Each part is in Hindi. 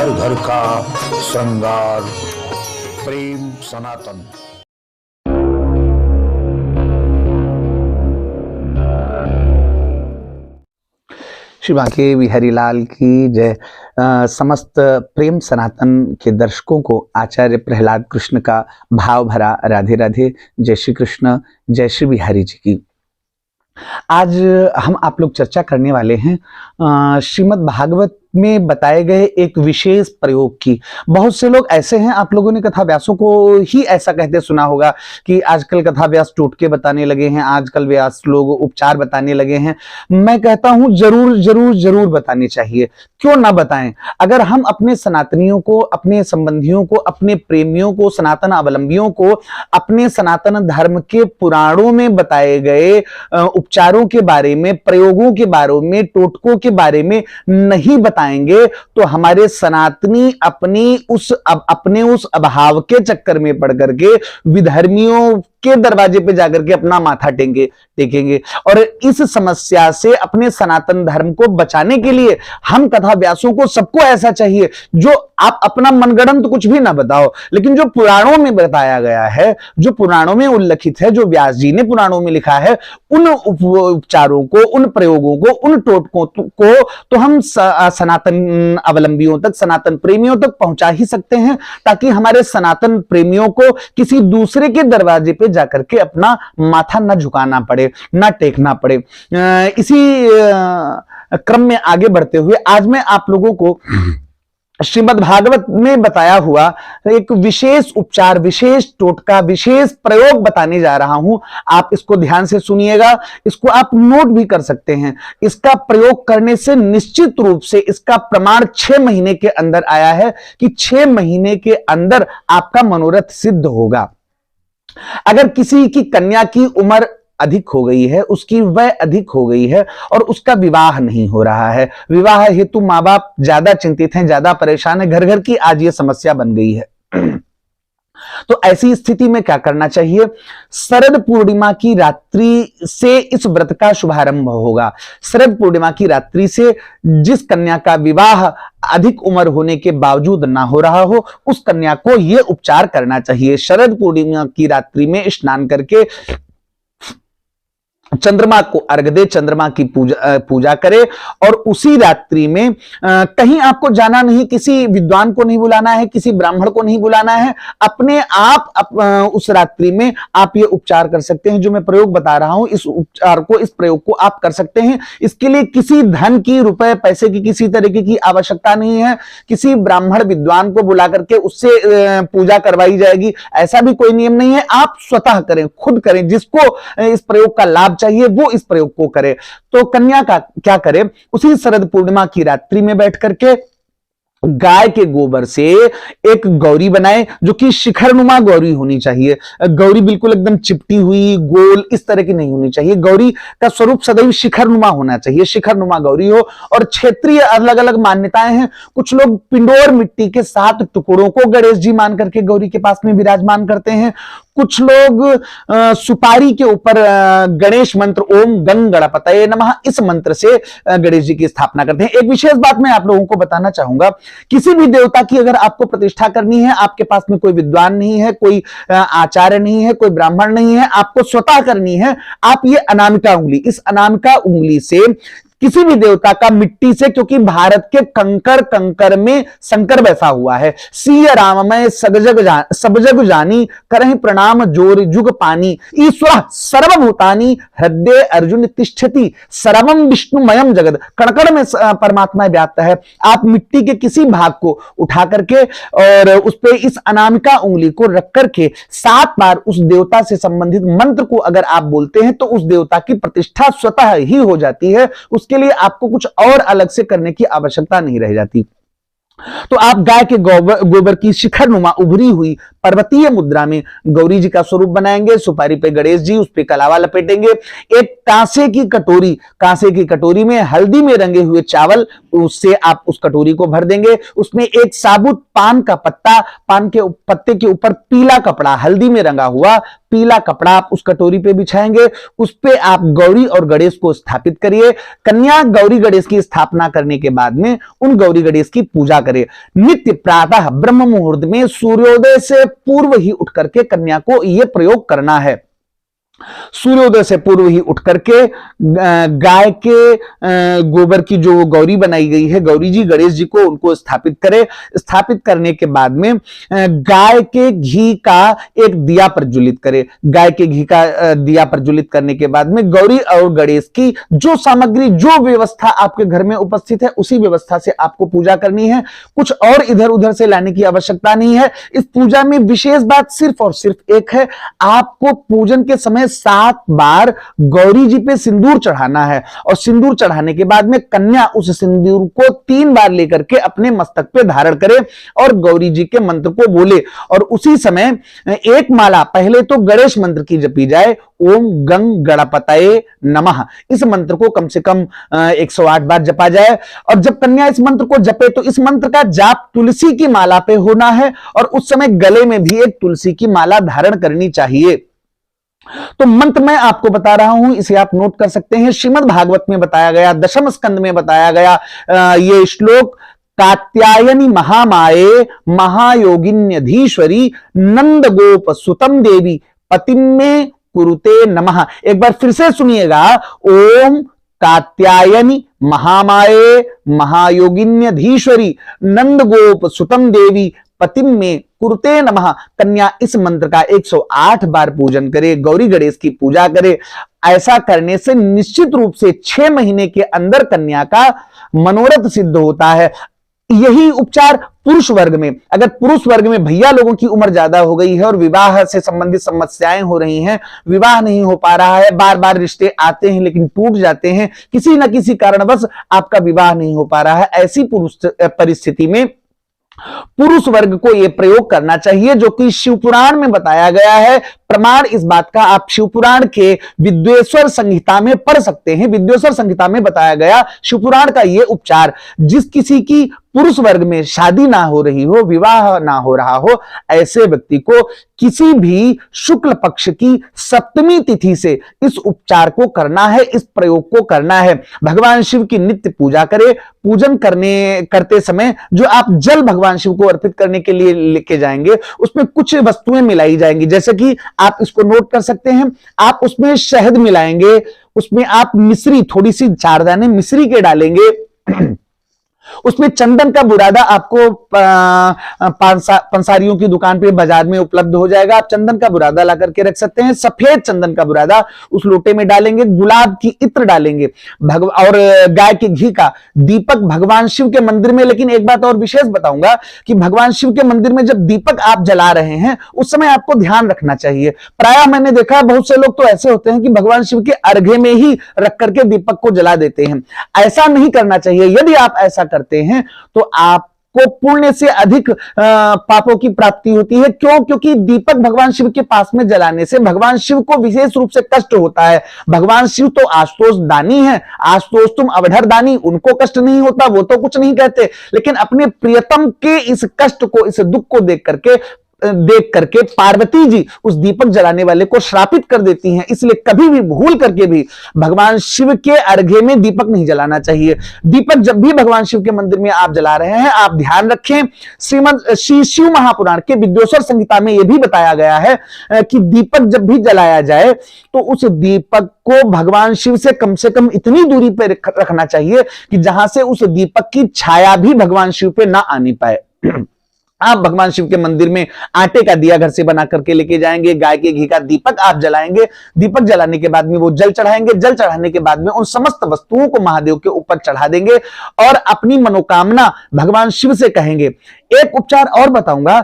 घर घर का श्रृंगार। प्रेम सनातन। श्री बांके बिहारी लाल की जय। समस्त प्रेम सनातन के दर्शकों को आचार्य प्रहलाद कृष्ण का भाव भरा राधे राधे। जय श्री कृष्ण, जय श्री बिहारी जी की। आज हम आप लोग चर्चा करने वाले हैं श्रीमद् भागवत में बताए गए एक विशेष प्रयोग की। बहुत से लोग ऐसे हैं, आप लोगों ने कथा व्यासों को ही ऐसा कहते सुना होगा कि आजकल कथा व्यास टोटके बताने लगे हैं, आजकल व्यास लोग उपचार बताने लगे हैं। मैं कहता हूं जरूर जरूर जरूर बताने चाहिए, क्यों ना बताएं। अगर हम अपने सनातनियों को, अपने संबंधियों को, अपने प्रेमियों को, सनातन अवलंबियों को अपने सनातन धर्म के पुराणों में बताए गए उपचारों के बारे में, प्रयोगों के बारे में, टोटकों के बारे में नहीं बताएंगे तो हमारे सनातनी अपने उस अभाव के चक्कर में पड़ करके विधर्मियों के दरवाजे पे जाकर के अपना माथा टेकेंगे। और इस समस्या से अपने सनातन धर्म को बचाने के लिए हम कथा व्यासों को, सबको ऐसा चाहिए जो आप अपना मनगढ़ंत कुछ भी ना बताओ, लेकिन जो पुराणों में बताया गया है, जो पुराणों में उल्लिखित है, जो व्यास जी ने पुराणों में लिखा है, उन उपचारों को, उन प्रयोगों को, उन टोटकों को तो हम सनातन अवलंबियों तक, सनातन प्रेमियों तक पहुंचा ही सकते हैं, ताकि हमारे सनातन प्रेमियों को किसी दूसरे के दरवाजे पे जाकर के अपना माथा न झुकाना पड़े, न टेकना पड़े। इसी क्रम में आगे बढ़ते हुए आज मैं आप लोगों को श्रीमद् भागवत में बताया हुआ एक विशेष उपचार, विशेष टोटका, विशेष प्रयोग बताने जा रहा हूं। आप इसको ध्यान से सुनिएगा, इसको आप नोट भी कर सकते हैं। इसका प्रयोग करने से निश्चित रूप से इसका प्रमाण 6 महीने के अंदर आया है कि 6 महीने के अंदर आपका मनोरथ सिद्ध होगा। अगर किसी की कन्या की उम्र अधिक हो गई है, उसकी वय अधिक हो गई है और उसका विवाह नहीं हो रहा है, विवाह हेतु माँ बाप ज्यादा चिंतित हैं, ज्यादा परेशान है, घर घर की आज ये समस्या बन गई है, तो ऐसी स्थिति में क्या करना चाहिए? शरद पूर्णिमा की रात्रि से इस व्रत का शुभारंभ होगा। शरद पूर्णिमा की रात्रि से जिस कन्या का विवाह अधिक उम्र होने के बावजूद ना हो रहा हो, उस कन्या को यह उपचार करना चाहिए। शरद पूर्णिमा की रात्रि में स्नान करके चंद्रमा को अर्घ दे, चंद्रमा की पूजा करे और उसी रात्रि में कहीं आपको जाना नहीं, किसी विद्वान को नहीं बुलाना है, किसी ब्राह्मण को नहीं बुलाना है, अपने आप उस रात्रि में आप ये उपचार कर सकते हैं। जो मैं प्रयोग बता रहा हूं, इस उपचार को, इस प्रयोग को आप कर सकते हैं। इसके लिए किसी धन की, रुपए पैसे की किसी तरीके की आवश्यकता नहीं है। किसी ब्राह्मण विद्वान को बुला करके उससे पूजा करवाई जाएगी, ऐसा भी कोई नियम नहीं है। आप स्वतः करें, खुद करें। जिसको इस प्रयोग का लाभ चाहिए वो इस प्रयोग को करे। तो कन्या का क्या करे? उसी शरद पूर्णिमा की रात्रि में बैठ करके गाय के गोबर से एक गौरी बनाए, जो कि शिखरनुमा गौरी होनी चाहिए। गौरी बिल्कुल एकदम चिपटी हुई, गोल, इस तरह की नहीं होनी चाहिए। गौरी का स्वरूप सदैव शिखरनुमा होना चाहिए, शिखरनुमा गौरी हो। और क्षेत्रीय अलग अलग मान्यताएं हैं। कुछ लोग पिंडोर मिट्टी के 7 टुकड़ों को गणेश जी मान करके गौरी के पास में विराजमान करते हैं। कुछ लोग सुपारी के ऊपर गणेश मंत्र ओम गंग गणपतये नमः, इस मंत्र से गणेश जी की स्थापना करते हैं। एक विशेष बात मैं आप लोगों को बताना चाहूंगा, किसी भी देवता की अगर आपको प्रतिष्ठा करनी है, आपके पास में कोई विद्वान नहीं है, कोई आचार्य नहीं है, कोई ब्राह्मण नहीं है, आपको स्वतः करनी है। आप ये अनामिका उंगली, इस अनामिका उंगली से किसी भी देवता का मिट्टी से, क्योंकि भारत के कंकर में शंकर बैसा हुआ है। सिय राममय सब जग जानी, करहि प्रणाम जोर जुग पानी, ईश्वर सर्वभूतानि हृदय अर्जुन तिष्ठति, सर्वम विष्णुमयम जगत। कण में परमात्मा व्याप्त है। आप मिट्टी के किसी भाग को उठा करके और उस पे इस अनामिका उंगली को रख करके 7 बार उस देवता से संबंधित मंत्र को अगर आप बोलते हैं तो उस देवता की प्रतिष्ठा स्वतः ही हो जाती है। उसके लिए आपको कुछ और अलग से करने की आवश्यकता नहीं रह जाती। तो आप गाय के गोबर की शिखरनुमा उभरी हुई पर्वतीय मुद्रा में गौरी जी का स्वरूप बनाएंगे, सुपारी पे गणेश जी, उस पे कलावा लपेटेंगे, एक कांसे की कटोरी में हल्दी में रंगे हुए चावल, उससे आप उस कटोरी को भर देंगे, उसमें एक साबुत पान का पत्ता, पान के पत्ते के ऊपर पीला कपड़ा, हल्दी में रंगा हुआ पीला कपड़ा आप उस कटोरी पे बिछाएंगे, उस पे आप गौरी और गणेश को स्थापित करिए। कन्या गौरी गणेश की स्थापना करने के बाद में उन गौरी गणेश की पूजा करें। नित्य प्रातः ब्रह्म मुहूर्त में सूर्योदय से पूर्व ही उठ करके कन्या को यह प्रयोग करना है। सूर्योदय से पूर्व ही उठ करके गाय के गोबर की जो गौरी बनाई गई है, गौरी जी गणेश जी को, उनको स्थापित करें। स्थापित करने के बाद में गाय के घी का एक दिया प्रज्वलित करें। गाय के घी का दिया प्रज्वलित करने के बाद में गौरी और गणेश की जो सामग्री, जो व्यवस्था आपके घर में उपस्थित है, उसी व्यवस्था से आपको पूजा करनी है। कुछ और इधर उधर से लाने की आवश्यकता नहीं है। इस पूजा में विशेष बात सिर्फ और सिर्फ एक है, आपको पूजन के समय 7 बार गौरी जी पे सिंदूर चढ़ाना है और सिंदूर चढ़ाने के बाद में कन्या उस सिंदूर को 3 बार लेकर के अपने मस्तक पे धारण करे और गौरी जी के मंत्र को बोले। और उसी समय एक माला पहले तो गणेश मंत्र की जपी जाए, ओम गंग गणपतये नमः। इस मंत्र को कम से कम 108 बार जपा जाए और जब कन्या इस मंत्र को जपे तो इस मंत्र का जाप तुलसी की माला पे होना है और उस समय गले में भी एक तुलसी की माला धारण करनी चाहिए। तो मंत्र मैं आपको बता रहा हूं, इसे आप नोट कर सकते हैं। श्रीमद् भागवत में बताया गया, दशम स्कंद में बताया गया ये श्लोक, कात्यायनी महामाये महायोगिन्यधीश्वरी नंद गोप सुतम देवी पतिम में कुरुते नमः। एक बार फिर से सुनिएगा, ओम कात्यायनी महामाये महायोगिन्यधीश्वरी नंद गोप सुतम देवी पतिम में कुरुते नमः। कन्या इस मंत्र का 108 बार पूजन करे, गौरी गणेश की पूजा करे। ऐसा करने से निश्चित रूप से 6 महीने के अंदर कन्या का मनोरथ सिद्ध होता है। यही उपचार पुरुष वर्ग में, अगर पुरुष वर्ग में भैया लोगों की उम्र ज्यादा हो गई है और विवाह से संबंधित समस्याएं हो रही हैं, विवाह नहीं हो पा रहा है, बार बार रिश्ते आते हैं लेकिन टूट जाते हैं, किसी न किसी कारणवश आपका विवाह नहीं हो पा रहा है, ऐसी पुरुष परिस्थिति में पुरुष वर्ग को यह प्रयोग करना चाहिए, जो कि शिवपुराण में बताया गया है। प्रमाण इस बात का आप शिवपुराण के विद्वेश्वर संहिता में पढ़ सकते हैं। विद्वेश्वर संहिता में बताया गया शिवपुराण का यह उपचार, जिस किसी की पुरुष वर्ग में शादी ना हो रही हो, विवाह ना हो रहा हो, ऐसे व्यक्ति को किसी भी शुक्ल पक्ष की सप्तमी तिथि से इस उपचार को करना है, इस प्रयोग को करना है। भगवान शिव की नित्य पूजा करें। पूजन करते समय जो आप जल भगवान शिव को अर्पित करने के लिए लेके जाएंगे, उसमें कुछ वस्तुएं मिलाई जाएंगी, जैसे कि आप इसको नोट कर सकते हैं। आप उसमें शहद मिलाएंगे, उसमें आप मिश्री, थोड़ी सी 4 दाने मिश्री के डालेंगे, उसमें चंदन का बुरादा आपको पंसारियों की दुकान पे बाजार में उपलब्ध हो जाएगा। आप चंदन का बुरादा ला करके रख सकते हैं। सफेद चंदन का बुरादा उस लोटे में डालेंगे, गुलाब की इत्र डालेंगे और गाय के घी का दीपक भगवान शिव के मंदिर में। लेकिन एक बात और विशेष बताऊंगा कि भगवान शिव के मंदिर में जब दीपक आप जला रहे हैं उस समय आपको ध्यान रखना चाहिए। प्रायः मैंने देखा बहुत से लोग तो ऐसे होते हैं कि भगवान शिव के अर्घे में ही रख करके दीपक को जला देते हैं। ऐसा नहीं करना चाहिए। यदि आप ऐसा करते हैं तो आपको पुण्य से अधिक पापों की प्राप्ति होती है। क्यों? क्योंकि दीपक भगवान शिव के पास में जलाने से भगवान शिव को विशेष रूप से कष्ट होता है। भगवान शिव तो आशुतोष दानी है, आशुतोष तुम अवधर दानी, उनको कष्ट नहीं होता, वो तो कुछ नहीं कहते, लेकिन अपने प्रियतम के इस कष्ट को, इस दुख को देख करके पार्वती जी उस दीपक जलाने वाले को श्रापित कर देती हैं। इसलिए कभी भी भूल करके भी भगवान शिव के अर्घे में दीपक नहीं जलाना चाहिए। दीपक जब भी भगवान शिव के मंदिर में आप जला रहे हैं, आप ध्यान रखें, श्रीमद् श्री शिव महापुराण के विद्वेश्वर संहिता में यह भी बताया गया है कि दीपक जब भी जलाया जाए तो उस दीपक को भगवान शिव से कम इतनी दूरी पर रखना चाहिए कि जहां से उस दीपक की छाया भी भगवान शिव पे ना आनी पाए। आप भगवान शिव के मंदिर में आटे का दिया घर से बना करके लेके जाएंगे, गाय के घी का दीपक आप जलाएंगे, दीपक जलाने के बाद में वो जल चढ़ाएंगे, जल चढ़ाने के बाद में उन समस्त वस्तुओं को महादेव के ऊपर चढ़ा देंगे और अपनी मनोकामना भगवान शिव से कहेंगे। एक उपचार और बताऊंगा,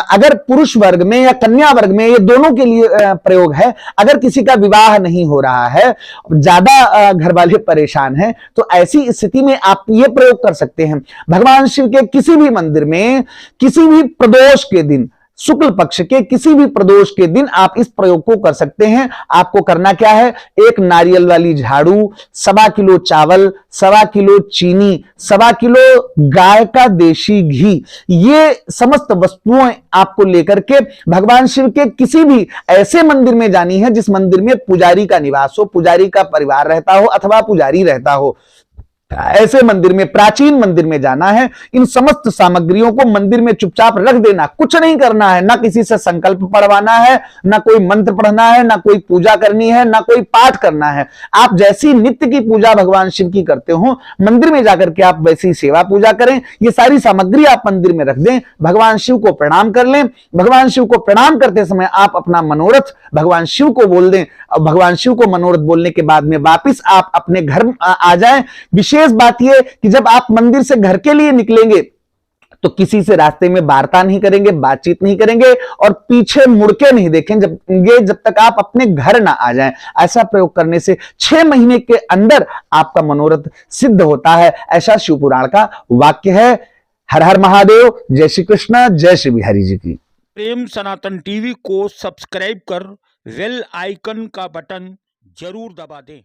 अगर पुरुष वर्ग में या कन्या वर्ग में, ये दोनों के लिए प्रयोग है। अगर किसी का विवाह नहीं हो रहा है, ज्यादा घर वाले परेशान हैं, तो ऐसी स्थिति में आप ये प्रयोग कर सकते हैं। भगवान शिव के किसी भी मंदिर में किसी भी प्रदोष के दिन शुक्ल पक्ष के किसी भी प्रदोष के दिन आप इस प्रयोग को कर सकते हैं। आपको करना क्या है, एक नारियल वाली झाड़ू, 1.25 किलो चावल, 1.25 किलो चीनी, 1.25 किलो गाय का देशी घी, ये समस्त वस्तुएं आपको लेकर के भगवान शिव के किसी भी ऐसे मंदिर में जानी है जिस मंदिर में पुजारी का निवास हो, पुजारी का परिवार रहता हो अथवा पुजारी रहता हो। ऐसे मंदिर में, प्राचीन मंदिर में जाना है। इन समस्त सामग्रियों को मंदिर में चुपचाप रख देना, कुछ नहीं करना है, ना किसी से संकल्प पढ़वाना है, ना कोई मंत्र पढ़ना है, ना कोई पूजा करनी है, ना कोई पाठ करना है। आप जैसी नित्य की पूजा भगवान शिव की करते हो, मंदिर में जाकर के आप वैसी सेवा पूजा करें। ये सारी सामग्री आप मंदिर में रख दें, भगवान शिव को प्रणाम कर लें। भगवान शिव को प्रणाम करते समय आप अपना मनोरथ भगवान शिव को बोल दें और भगवान शिव को मनोरथ बोलने के बाद में वापिस आप अपने घर आ जाएं। विशेष बात यह कि जब आप मंदिर से घर के लिए निकलेंगे तो किसी से रास्ते में वार्ता नहीं करेंगे, बातचीत नहीं करेंगे और पीछे मुड़ के नहीं देखेंगे जब तक आप अपने घर ना आ जाएं। ऐसा प्रयोग करने से 6 महीने के अंदर आपका मनोरथ सिद्ध होता है, ऐसा शिव पुराण का वाक्य है। हर हर महादेव, जय श्री कृष्ण, जय श्री बिहारी जी की। प्रेम सनातन टीवी को सब्सक्राइब कर बेल आइकन का बटन जरूर दबा दें।